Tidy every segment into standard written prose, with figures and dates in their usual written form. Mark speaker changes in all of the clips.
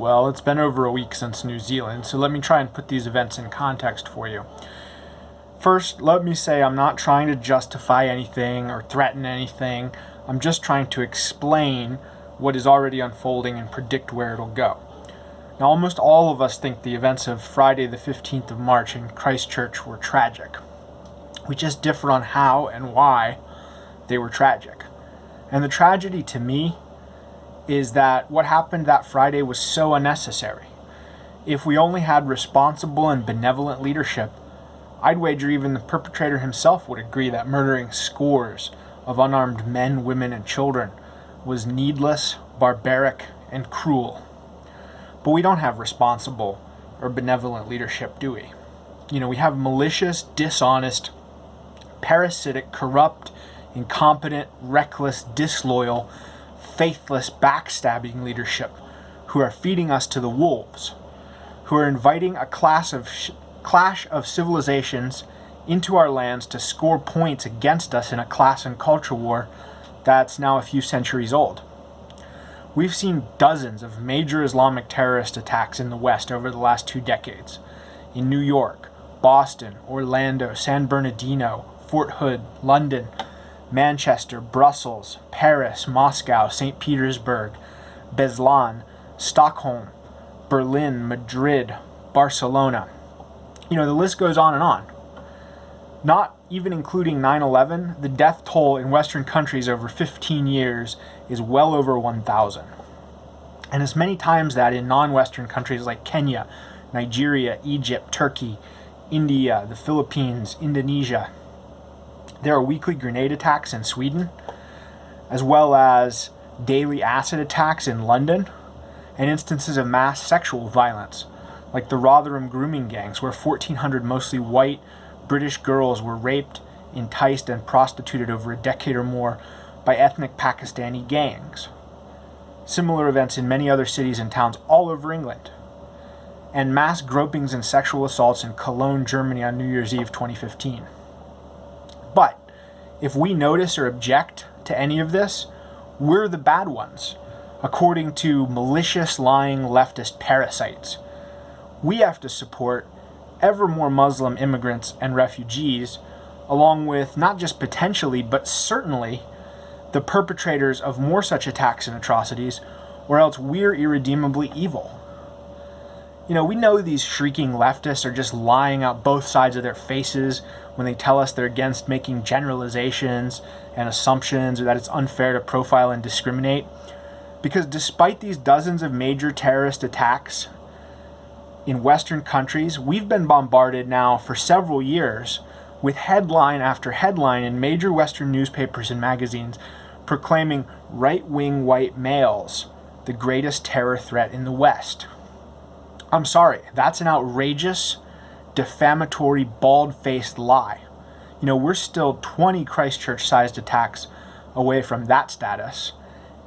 Speaker 1: Well, it's been over a week since New Zealand, so let me try and put these events in context for you. First, let me say I'm not trying to justify anything or threaten anything. I'm just trying to explain what is already unfolding and predict where it'll go. Now, almost all of us think the events of Friday the 15th of March in Christchurch were tragic. We just differ on how and why they were tragic. And the tragedy to me is that what happened that Friday was so unnecessary. If we only had responsible and benevolent leadership, I'd wager even the perpetrator himself would agree that murdering scores of unarmed men, women, and children was needless, barbaric, and cruel. But we don't have responsible or benevolent leadership, do we? We have malicious, dishonest, parasitic, corrupt, incompetent, reckless, disloyal, faithless, backstabbing leadership who are feeding us to the wolves, who are inviting a clash of civilizations into our lands to score points against us in a class and culture war that's now a few centuries old. We've seen dozens of major Islamic terrorist attacks in the West over the last 2 decades. In New York, Boston, Orlando, San Bernardino, Fort Hood, London, Manchester, Brussels, Paris, Moscow, St. Petersburg, Beslan, Stockholm, Berlin, Madrid, Barcelona. The list goes on and on. Not even including 9/11, the death toll in Western countries over 15 years is well over 1,000. And as many times that in non-Western countries like Kenya, Nigeria, Egypt, Turkey, India, the Philippines, Indonesia. There are weekly grenade attacks in Sweden, as well as daily acid attacks in London, and instances of mass sexual violence, like the Rotherham grooming gangs, where 1,400 mostly white British girls were raped, enticed, and prostituted over a decade or more by ethnic Pakistani gangs. Similar events in many other cities and towns all over England. And mass gropings and sexual assaults in Cologne, Germany on New Year's Eve 2015. But if we notice or object to any of this, we're the bad ones, according to malicious, lying leftist parasites. We have to support ever more Muslim immigrants and refugees, along with not just potentially, but certainly the perpetrators of more such attacks and atrocities, or else we're irredeemably evil. We know these shrieking leftists are just lying out both sides of their faces when they tell us they're against making generalizations and assumptions, or that it's unfair to profile and discriminate. Because despite these dozens of major terrorist attacks in Western countries, we've been bombarded now for several years with headline after headline in major Western newspapers and magazines proclaiming right-wing white males the greatest terror threat in the West. I'm sorry, that's an outrageous, defamatory, bald-faced lie. We're still 20 Christchurch-sized attacks away from that status.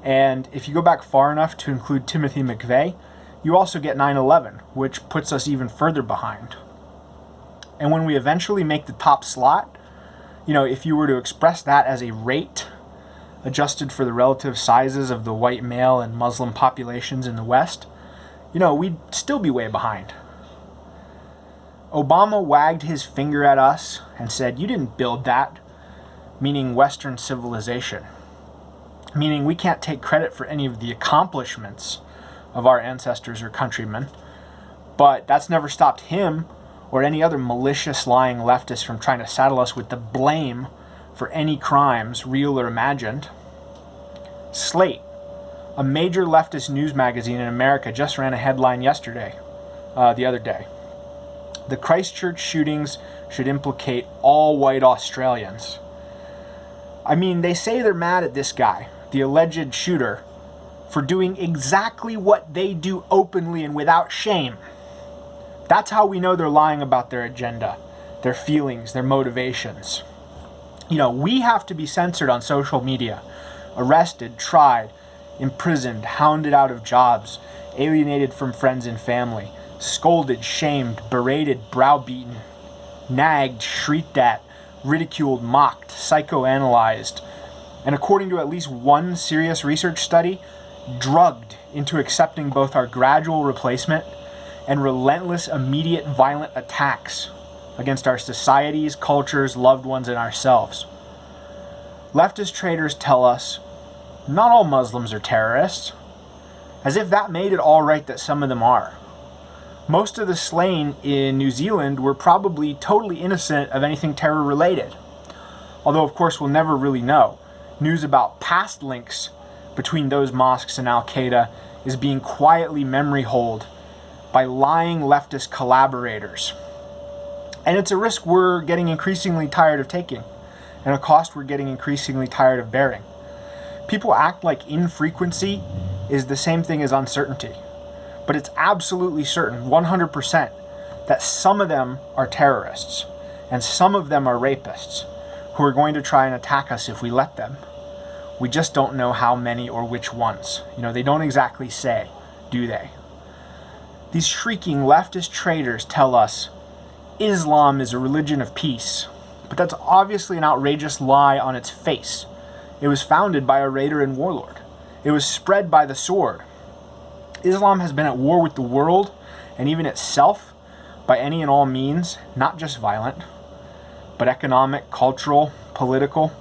Speaker 1: And if you go back far enough to include Timothy McVeigh, you also get 9/11, which puts us even further behind. And when we eventually make the top slot, if you were to express that as a rate adjusted for the relative sizes of the white male and Muslim populations in the West, we'd still be way behind. Obama wagged his finger at us and said, "You didn't build that," meaning Western civilization, meaning we can't take credit for any of the accomplishments of our ancestors or countrymen. But that's never stopped him or any other malicious, lying leftist from trying to saddle us with the blame for any crimes, real or imagined. Slate, a major leftist news magazine in America, just ran a headline the other day. The Christchurch shootings should implicate all white Australians. They say they're mad at this guy, the alleged shooter, for doing exactly what they do openly and without shame. That's how we know they're lying about their agenda, their feelings, their motivations. We have to be censored on social media, arrested, tried, imprisoned, hounded out of jobs, alienated from friends and family, scolded, shamed, berated, browbeaten, nagged, shrieked at, ridiculed, mocked, psychoanalyzed, and according to at least one serious research study, drugged into accepting both our gradual replacement and relentless, immediate, violent attacks against our societies, cultures, loved ones, and ourselves. Leftist traitors tell us not all Muslims are terrorists, as if that made it all right that some of them are. Most of the slain in New Zealand were probably totally innocent of anything terror-related. Although, of course, we'll never really know. News about past links between those mosques and Al-Qaeda is being quietly memory-holed by lying leftist collaborators. And it's a risk we're getting increasingly tired of taking, and a cost we're getting increasingly tired of bearing. People act like infrequency is the same thing as uncertainty. But it's absolutely certain, 100%, that some of them are terrorists, and some of them are rapists, who are going to try and attack us if we let them. We just don't know how many or which ones. They don't exactly say, do they? These shrieking leftist traitors tell us Islam is a religion of peace, but that's obviously an outrageous lie on its face. It was founded by a raider and warlord. It was spread by the sword. Islam has been at war with the world and even itself by any and all means, not just violent, but economic, cultural, political,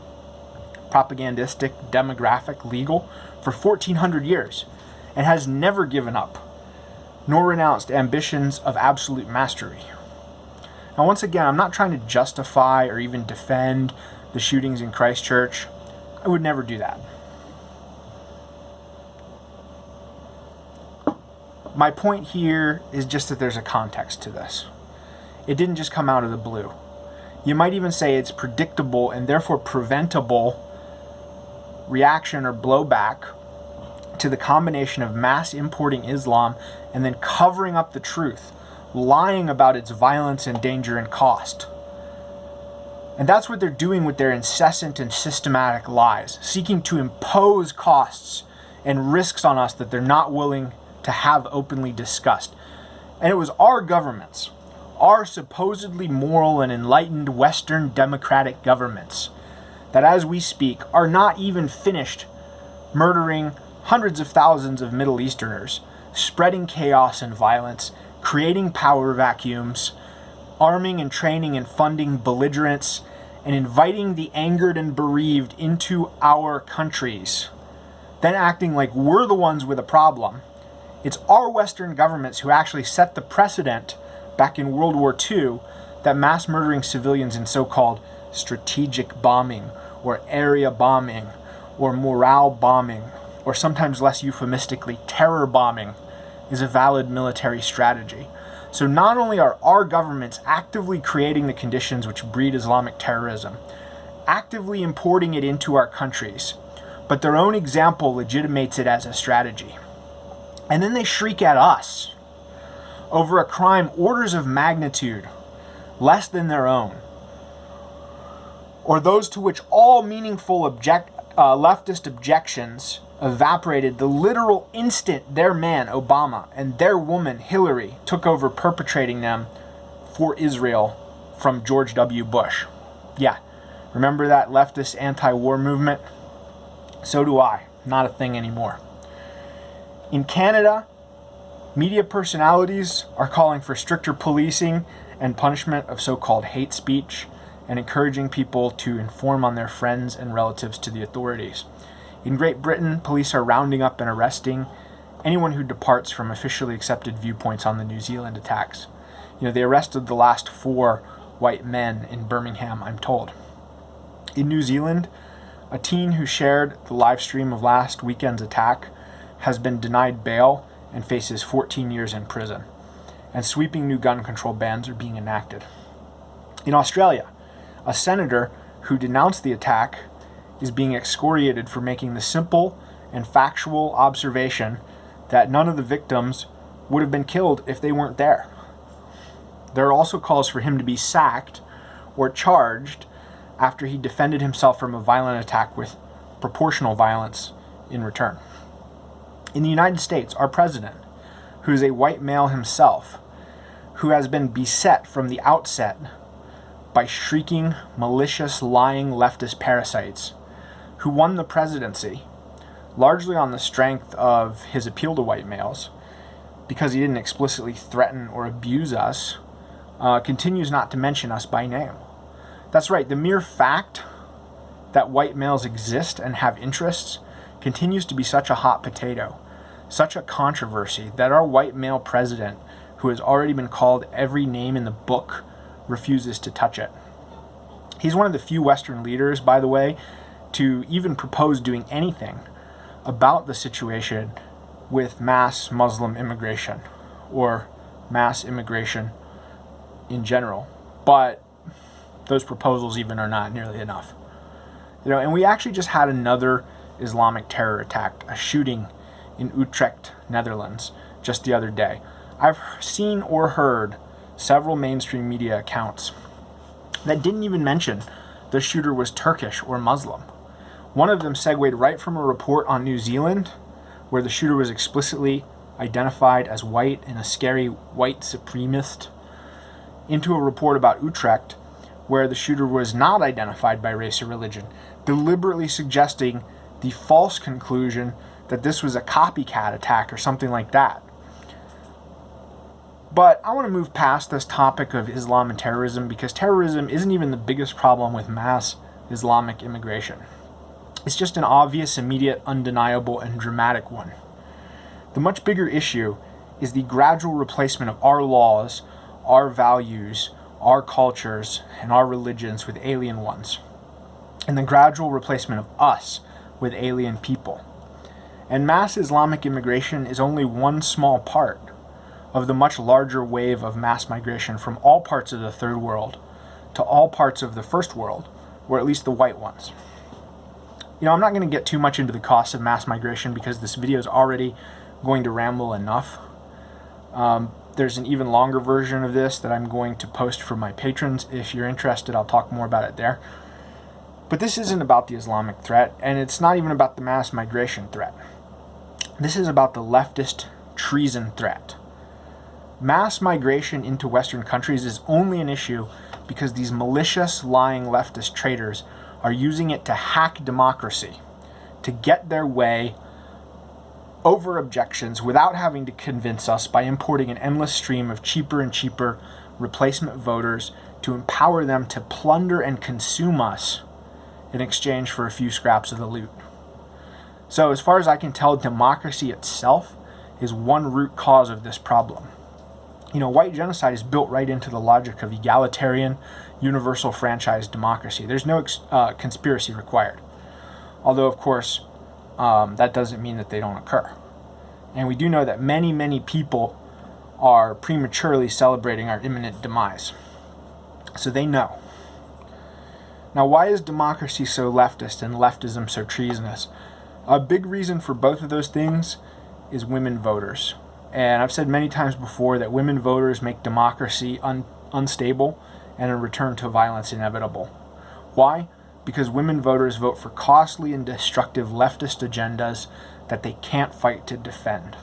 Speaker 1: propagandistic, demographic, legal, for 1,400 years, and has never given up, nor renounced ambitions of absolute mastery. Now, once again, I'm not trying to justify or even defend the shootings in Christchurch. I would never do that. My point here is just that there's a context to this. It didn't just come out of the blue. You might even say it's predictable and therefore preventable reaction or blowback to the combination of mass importing Islam and then covering up the truth, lying about its violence and danger and cost. And that's what they're doing with their incessant and systematic lies, seeking to impose costs and risks on us that they're not willing to have openly discussed. And it was our governments, our supposedly moral and enlightened Western democratic governments, that as we speak are not even finished murdering hundreds of thousands of Middle Easterners, spreading chaos and violence, creating power vacuums, arming and training and funding belligerents, and inviting the angered and bereaved into our countries, then acting like we're the ones with a problem. It's our Western governments who actually set the precedent back in World War II that mass murdering civilians in so-called strategic bombing or area bombing or morale bombing, or sometimes less euphemistically terror bombing, is a valid military strategy. So not only are our governments actively creating the conditions which breed Islamic terrorism, actively importing it into our countries, but their own example legitimates it as a strategy. And then they shriek at us over a crime orders of magnitude less than their own, or those to which all meaningful leftist objections evaporated the literal instant their man, Obama, and their woman, Hillary, took over perpetrating them for Israel from George W. Bush. Yeah, remember that leftist anti-war movement? So do I. Not a thing anymore. In Canada, media personalities are calling for stricter policing and punishment of so-called hate speech and encouraging people to inform on their friends and relatives to the authorities. In Great Britain, police are rounding up and arresting anyone who departs from officially accepted viewpoints on the New Zealand attacks. They arrested the last 4 white men in Birmingham, I'm told. In New Zealand, a teen who shared the live stream of last weekend's attack has been denied bail and faces 14 years in prison. And sweeping new gun control bans are being enacted. In Australia, a senator who denounced the attack is being excoriated for making the simple and factual observation that none of the victims would have been killed if they weren't there. There are also calls for him to be sacked or charged after he defended himself from a violent attack with proportional violence in return. In the United States, our president, who is a white male himself, who has been beset from the outset by shrieking, malicious, lying leftist parasites, who won the presidency, largely on the strength of his appeal to white males, because he didn't explicitly threaten or abuse us, continues not to mention us by name. That's right, the mere fact that white males exist and have interests continues to be such a hot potato, such a controversy, that our white male president, who has already been called every name in the book, refuses to touch it. He's one of the few Western leaders, by the way, to even propose doing anything about the situation with mass Muslim immigration or mass immigration in general. But those proposals even are not nearly enough. And we actually just had another Islamic terror attack, a shooting in Utrecht, Netherlands, just the other day. I've seen or heard several mainstream media accounts that didn't even mention the shooter was Turkish or Muslim. One of them segued right from a report on New Zealand, where the shooter was explicitly identified as white and a scary white supremacist, into a report about Utrecht, where the shooter was not identified by race or religion, deliberately suggesting the false conclusion that this was a copycat attack or something like that. But I want to move past this topic of Islam and terrorism, because terrorism isn't even the biggest problem with mass Islamic immigration. It's just an obvious, immediate, undeniable, and dramatic one. The much bigger issue is the gradual replacement of our laws, our values, our cultures, and our religions with alien ones, and the gradual replacement of us with alien people. And mass Islamic immigration is only one small part of the much larger wave of mass migration from all parts of the third world to all parts of the first world, or at least the white ones. I'm not going to get too much into the costs of mass migration because this video is already going to ramble enough. There's an even longer version of this that I'm going to post for my patrons. If you're interested, I'll talk more about it there. But this isn't about the Islamic threat, and it's not even about the mass migration threat. This is about the leftist treason threat. Mass migration into Western countries is only an issue because these malicious, lying leftist traitors are using it to hack democracy, to get their way over objections without having to convince us by importing an endless stream of cheaper and cheaper replacement voters to empower them to plunder and consume us in exchange for a few scraps of the loot. So as far as I can tell, democracy itself is one root cause of this problem. White genocide is built right into the logic of egalitarian, universal franchise democracy. There's no conspiracy required. Although, of course, that doesn't mean that they don't occur. And we do know that many, many people are prematurely celebrating our imminent demise. So they know. Now, why is democracy so leftist and leftism so treasonous? A big reason for both of those things is women voters. And I've said many times before that women voters make democracy unstable and a return to violence inevitable. Why? Because women voters vote for costly and destructive leftist agendas that they can't fight to defend.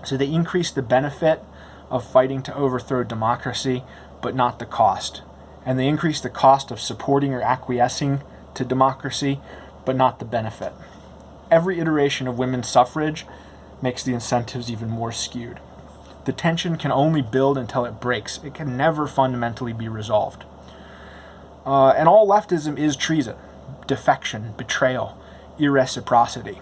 Speaker 1: So they increase the benefit of fighting to overthrow democracy, but not the cost. And they increase the cost of supporting or acquiescing to democracy, but not the benefit. Every iteration of women's suffrage makes the incentives even more skewed. The tension can only build until it breaks. It can never fundamentally be resolved. And all leftism is treason, defection, betrayal, irreciprocity.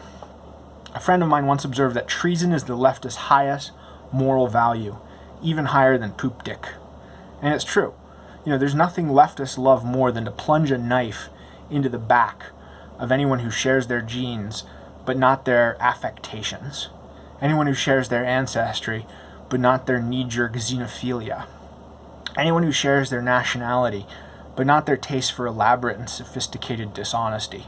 Speaker 1: A friend of mine once observed that treason is the leftist highest moral value, even higher than poop dick. And it's true. There's nothing leftists love more than to plunge a knife into the back of anyone who shares their genes, but not their affectations. Anyone who shares their ancestry, but not their knee-jerk xenophilia. Anyone who shares their nationality, but not their taste for elaborate and sophisticated dishonesty.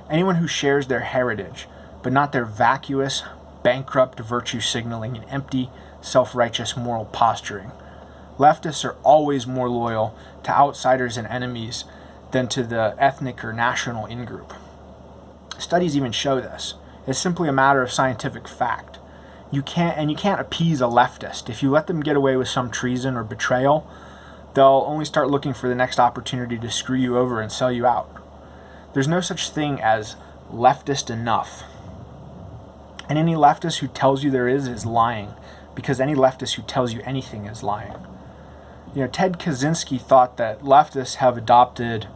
Speaker 1: Anyone who shares their heritage, but not their vacuous, bankrupt virtue signaling and empty, self-righteous moral posturing. Leftists are always more loyal to outsiders and enemies than to the ethnic or national in-group. Studies even show this. It's simply a matter of scientific fact. You can't appease a leftist. If you let them get away with some treason or betrayal, they'll only start looking for the next opportunity to screw you over and sell you out. There's no such thing as leftist enough. And any leftist who tells you there is lying, because any leftist who tells you anything is lying. Ted Kaczynski thought that leftists have adopted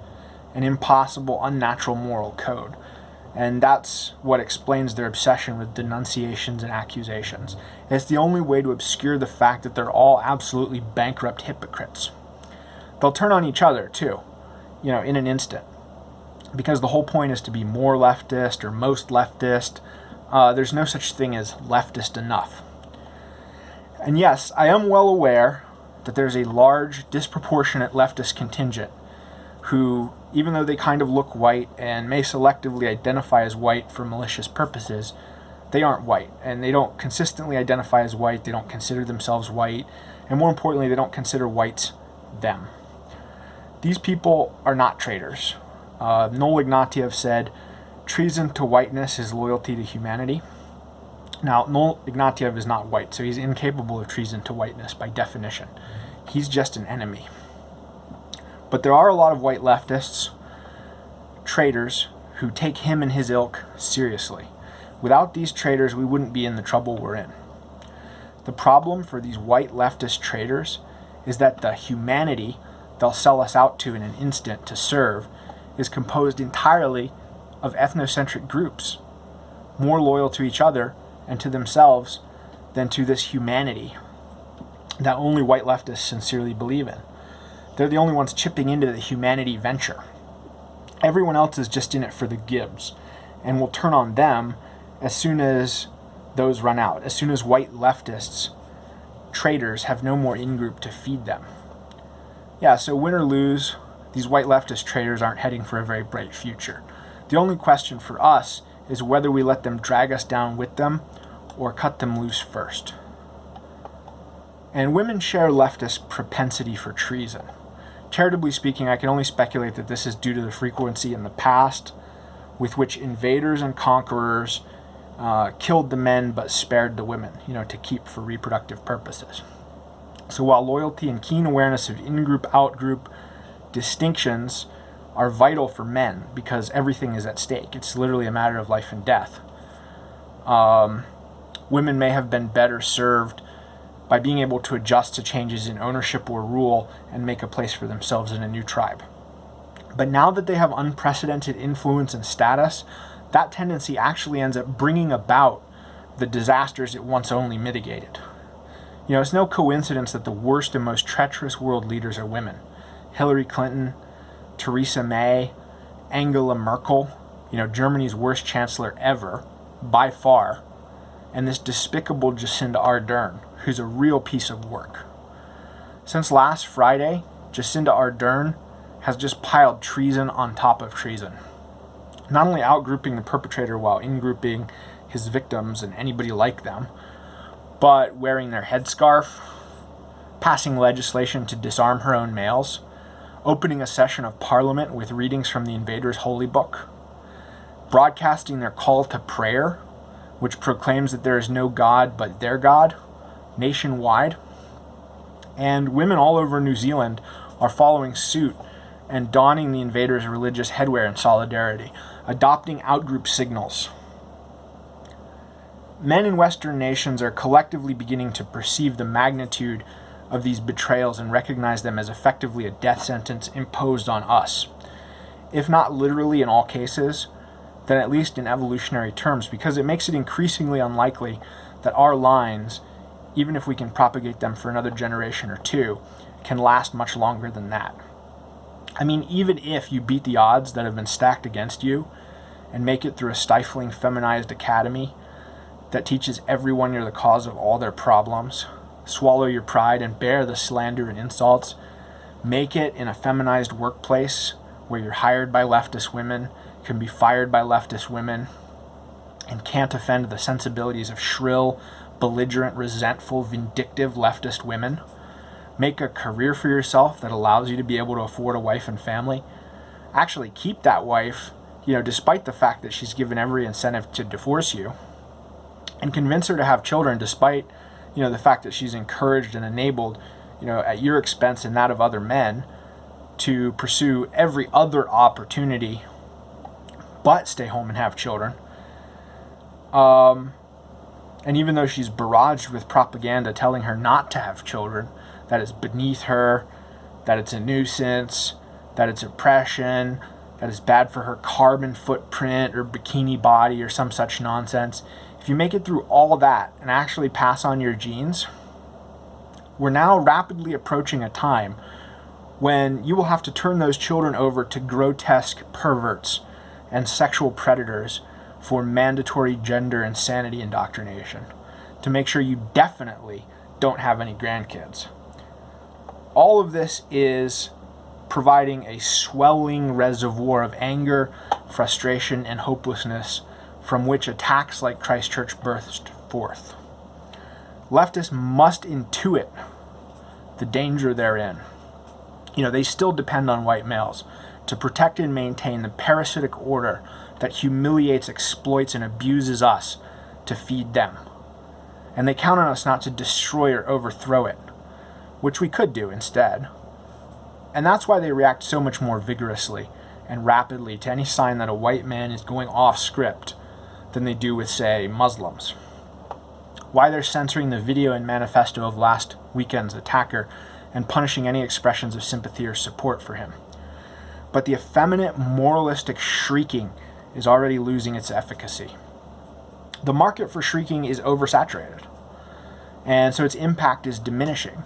Speaker 1: an impossible, unnatural moral code. And that's what explains their obsession with denunciations and accusations. It's the only way to obscure the fact that they're all absolutely bankrupt hypocrites. They'll turn on each other, too, in an instant. Because the whole point is to be more leftist or most leftist. There's no such thing as leftist enough. And yes, I am well aware that there's a large, disproportionate leftist contingent who, even though they kind of look white and may selectively identify as white for malicious purposes, they aren't white. And they don't consistently identify as white, they don't consider themselves white, and more importantly, they don't consider whites them. These people are not traitors. Noel Ignatieff said, "Treason to whiteness is loyalty to humanity." Now, Noel Ignatieff is not white, so he's incapable of treason to whiteness by definition. He's just an enemy. But there are a lot of white leftists, traitors, who take him and his ilk seriously. Without these traitors, we wouldn't be in the trouble we're in. The problem for these white leftist traitors is that the humanity they'll sell us out to in an instant to serve is composed entirely of ethnocentric groups, more loyal to each other and to themselves than to this humanity that only white leftists sincerely believe in. They're the only ones chipping into the humanity venture. Everyone else is just in it for the gibs, and will turn on them as soon as those run out, as soon as white leftists, traitors, have no more in-group to feed them. Yeah, so win or lose, these white leftist traitors aren't heading for a very bright future. The only question for us is whether we let them drag us down with them or cut them loose first. And women share leftist propensity for treason. Charitably speaking, I can only speculate that this is due to the frequency in the past with which invaders and conquerors killed the men but spared the women, to keep for reproductive purposes. So while loyalty and keen awareness of in-group, out-group distinctions are vital for men because everything is at stake, it's literally a matter of life and death, women may have been better served by being able to adjust to changes in ownership or rule and make a place for themselves in a new tribe. But now that they have unprecedented influence and status, that tendency actually ends up bringing about the disasters it once only mitigated. It's no coincidence that the worst and most treacherous world leaders are women. Hillary Clinton, Theresa May, Angela Merkel, Germany's worst chancellor ever, by far, and this despicable Jacinda Ardern, who's a real piece of work. Since last Friday, Jacinda Ardern has just piled treason on top of treason. Not only outgrouping the perpetrator while in-grouping his victims and anybody like them, but wearing their headscarf, passing legislation to disarm her own males, opening a session of parliament with readings from the invaders' holy book, broadcasting their call to prayer, which proclaims that there is no God but their God, nationwide. And women all over New Zealand are following suit and donning the invaders' religious headwear in solidarity, adopting outgroup signals. Men in Western nations are collectively beginning to perceive the magnitude of these betrayals and recognize them as effectively a death sentence imposed on us. If not literally in all cases, then at least in evolutionary terms, because it makes it increasingly unlikely that our lines, even if we can propagate them for another generation or two, can last much longer than that. I mean, even if you beat the odds that have been stacked against you and make it through a stifling feminized academy that teaches everyone you're the cause of all their problems, swallow your pride and bear the slander and insults, make it in a feminized workplace where you're hired by leftist women, can be fired by leftist women, and can't offend the sensibilities of shrill, belligerent, resentful, vindictive leftist women, make a career for yourself that allows you to be able to afford a wife and family, actually keep that wife, despite the fact that she's given every incentive to divorce you, and convince her to have children despite, the fact that she's encouraged and enabled, at your expense and that of other men, to pursue every other opportunity but stay home and have children. And even though she's barraged with propaganda telling her not to have children, that it's beneath her, that it's a nuisance, that it's oppression, that it's bad for her carbon footprint or bikini body or some such nonsense, if you make it through all that and actually pass on your genes, we're now rapidly approaching a time when you will have to turn those children over to grotesque perverts and sexual predators for mandatory gender insanity indoctrination to make sure you definitely don't have any grandkids. All of this is providing a swelling reservoir of anger, frustration, and hopelessness from which attacks like Christchurch burst forth. Leftists must intuit the danger they're in. They still depend on white males to protect and maintain the parasitic order that humiliates, exploits, and abuses us to feed them. And they count on us not to destroy or overthrow it, which we could do instead. And that's why they react so much more vigorously and rapidly to any sign that a white man is going off script than they do with, say, Muslims. Why they're censoring the video and manifesto of last weekend's attacker and punishing any expressions of sympathy or support for him. But the effeminate, moralistic shrieking is already losing its efficacy. The market for shrieking is oversaturated, and so its impact is diminishing.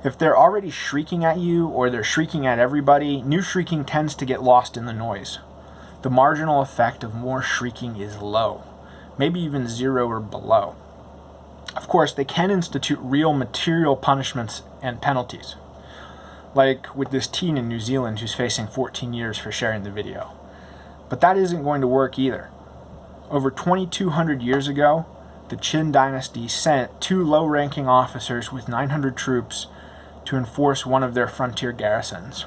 Speaker 1: If they're already shrieking at you or they're shrieking at everybody, new shrieking tends to get lost in the noise. The marginal effect of more shrieking is low, maybe even zero or below. Of course, they can institute real material punishments and penalties, like with this teen in New Zealand who's facing 14 years for sharing the video. But that isn't going to work either. Over 2,200 years ago, the Qin dynasty sent 2 low-ranking officers with 900 troops to enforce one of their frontier garrisons.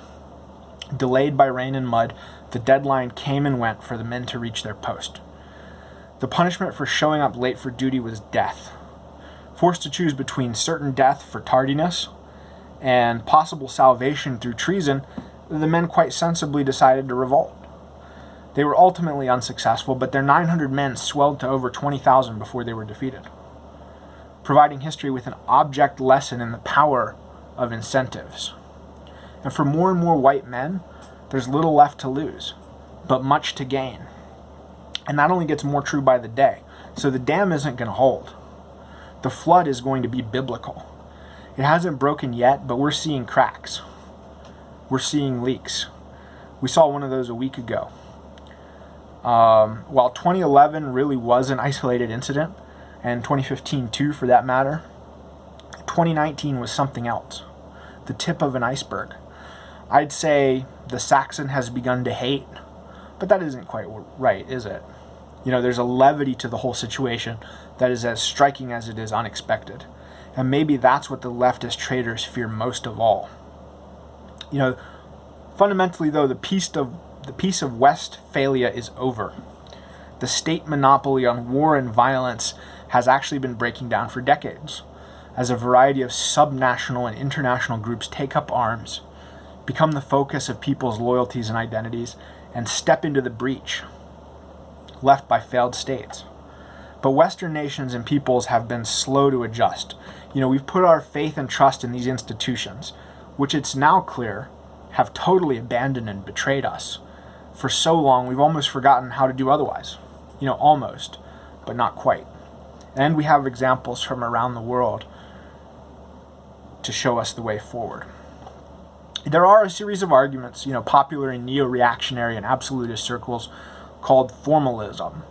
Speaker 1: Delayed by rain and mud, the deadline came and went for the men to reach their post. The punishment for showing up late for duty was death. Forced to choose between certain death for tardiness and possible salvation through treason, the men quite sensibly decided to revolt. They were ultimately unsuccessful, but their 900 men swelled to over 20,000 before they were defeated, providing history with an object lesson in the power of incentives. And for more and more white men, there's little left to lose, but much to gain. And that only gets more true by the day, so the dam isn't going to hold. The flood is going to be biblical. It hasn't broken yet, but we're seeing cracks. We're seeing leaks. We saw one of those a week ago. While 2011 really was an isolated incident, and 2015 too for that matter, 2019 was something else. The tip of an iceberg. I'd say the Saxon has begun to hate, but that isn't quite right, is it? There's a levity to the whole situation that is as striking as it is unexpected. And maybe that's what the leftist traitors fear most of all. Fundamentally though, the peace of Westphalia is over. The state monopoly on war and violence has actually been breaking down for decades, as a variety of subnational and international groups take up arms, become the focus of people's loyalties and identities, and step into the breach left by failed states. But Western nations and peoples have been slow to adjust. We've put our faith and trust in these institutions, which it's now clear have totally abandoned and betrayed us. For so long, we've almost forgotten how to do otherwise. Almost, but not quite. And we have examples from around the world to show us the way forward. There are a series of arguments, popular in neo-reactionary and absolutist circles called formalism,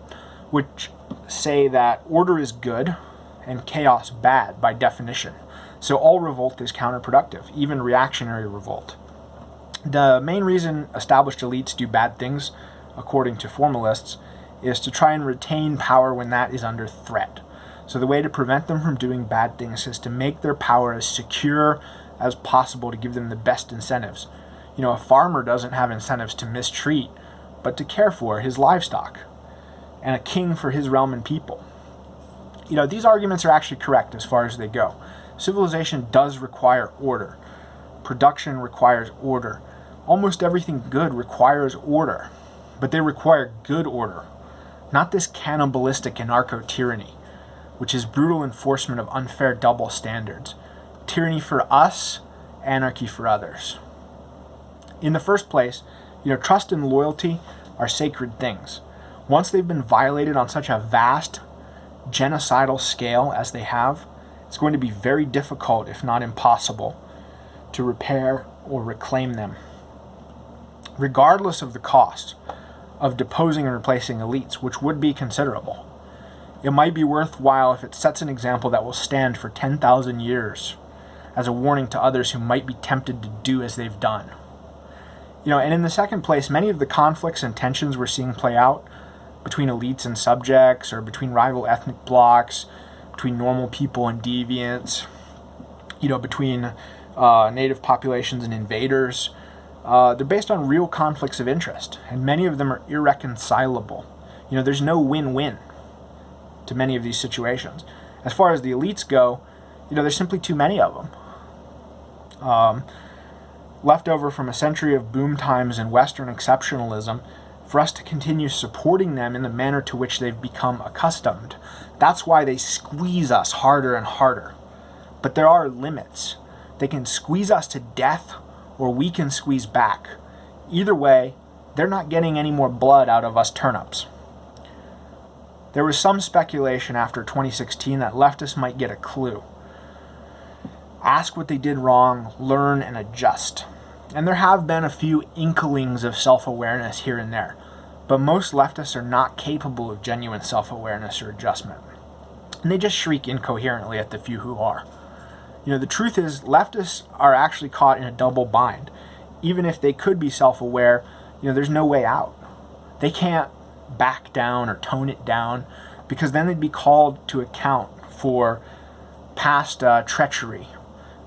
Speaker 1: which say that order is good and chaos bad by definition. So all revolt is counterproductive, even reactionary revolt. The main reason established elites do bad things, according to formalists, is to try and retain power when that is under threat. So the way to prevent them from doing bad things is to make their power as secure as possible to give them the best incentives. A farmer doesn't have incentives to mistreat, but to care for his livestock, and a king for his realm and people. These arguments are actually correct as far as they go. Civilization does require order. Production requires order. Almost everything good requires order, but they require good order, not this cannibalistic anarcho-tyranny, which is brutal enforcement of unfair double standards. Tyranny for us, anarchy for others. In the first place, trust and loyalty are sacred things. Once they've been violated on such a vast, genocidal scale as they have, it's going to be very difficult, if not impossible, to repair or reclaim them. Regardless of the cost of deposing and replacing elites, which would be considerable, it might be worthwhile if it sets an example that will stand for 10,000 years as a warning to others who might be tempted to do as they've done. And in the second place, many of the conflicts and tensions we're seeing play out between elites and subjects, or between rival ethnic blocs, between normal people and deviants, between native populations and invaders, they're based on real conflicts of interest, and many of them are irreconcilable. There's no win-win to many of these situations. As far as the elites go, there's simply too many of them. Left over from a century of boom times and Western exceptionalism, for us to continue supporting them in the manner to which they've become accustomed. That's why they squeeze us harder and harder. But there are limits. They can squeeze us to death, or we can squeeze back. Either way, they're not getting any more blood out of us turnips. There was some speculation after 2016 that leftists might get a clue. Ask what they did wrong, learn, and adjust. And there have been a few inklings of self-awareness here and there, but most leftists are not capable of genuine self-awareness or adjustment. And they just shriek incoherently at the few who are. The truth is, leftists are actually caught in a double bind. Even if they could be self-aware, there's no way out. They can't back down or tone it down, because then they'd be called to account for past treachery,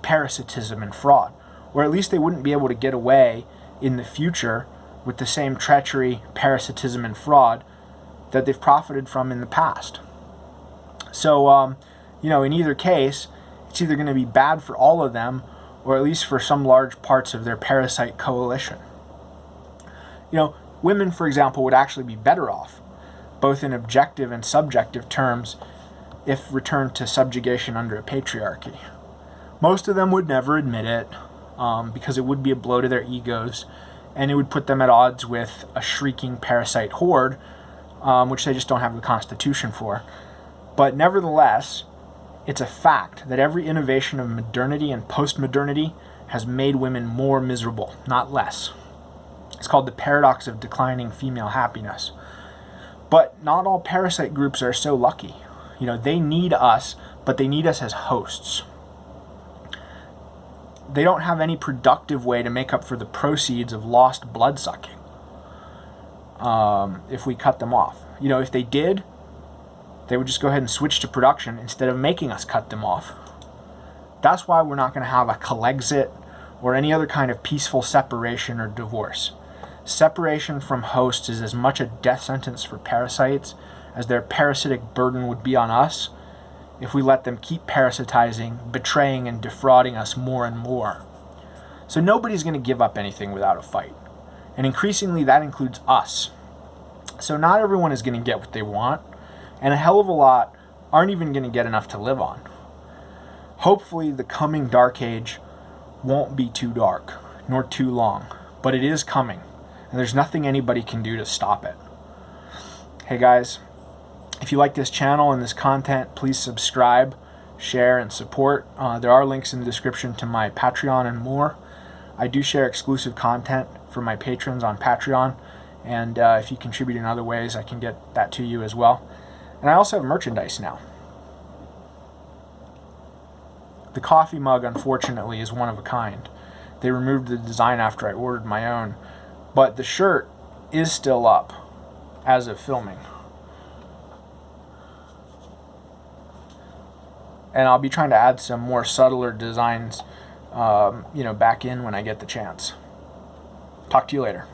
Speaker 1: parasitism, and fraud. Or at least they wouldn't be able to get away in the future with the same treachery, parasitism, and fraud that they've profited from in the past. So, in either case, it's either going to be bad for all of them, or at least for some large parts of their parasite coalition. Women, for example, would actually be better off, both in objective and subjective terms, if returned to subjugation under a patriarchy. Most of them would never admit it, because it would be a blow to their egos, and it would put them at odds with a shrieking parasite horde, which they just don't have the constitution for. But nevertheless, it's a fact that every innovation of modernity and post-modernity has made women more miserable, not less. It's called the paradox of declining female happiness. But not all parasite groups are so lucky. They need us, but they need us as hosts. They don't have any productive way to make up for the proceeds of lost blood-sucking if we cut them off. If they did, they would just go ahead and switch to production instead of making us cut them off. That's why we're not going to have a Calexit or any other kind of peaceful separation or divorce. Separation from hosts is as much a death sentence for parasites as their parasitic burden would be on us if we let them keep parasitizing, betraying, and defrauding us more and more. So nobody's going to give up anything without a fight. And increasingly that includes us. So not everyone is going to get what they want, and a hell of a lot aren't even going to get enough to live on. Hopefully the coming dark age won't be too dark, nor too long, but it is coming, and there's nothing anybody can do to stop it. Hey guys, if you like this channel and this content, please subscribe, share, and support. There are links in the description to my Patreon and more. I do share exclusive content for my patrons on Patreon, and if you contribute in other ways, I can get that to you as well. And I also have merchandise now. The coffee mug, unfortunately, is one of a kind. They removed the design after I ordered my own, but the shirt is still up as of filming. And I'll be trying to add some more subtler designs, back in when I get the chance. Talk to you later.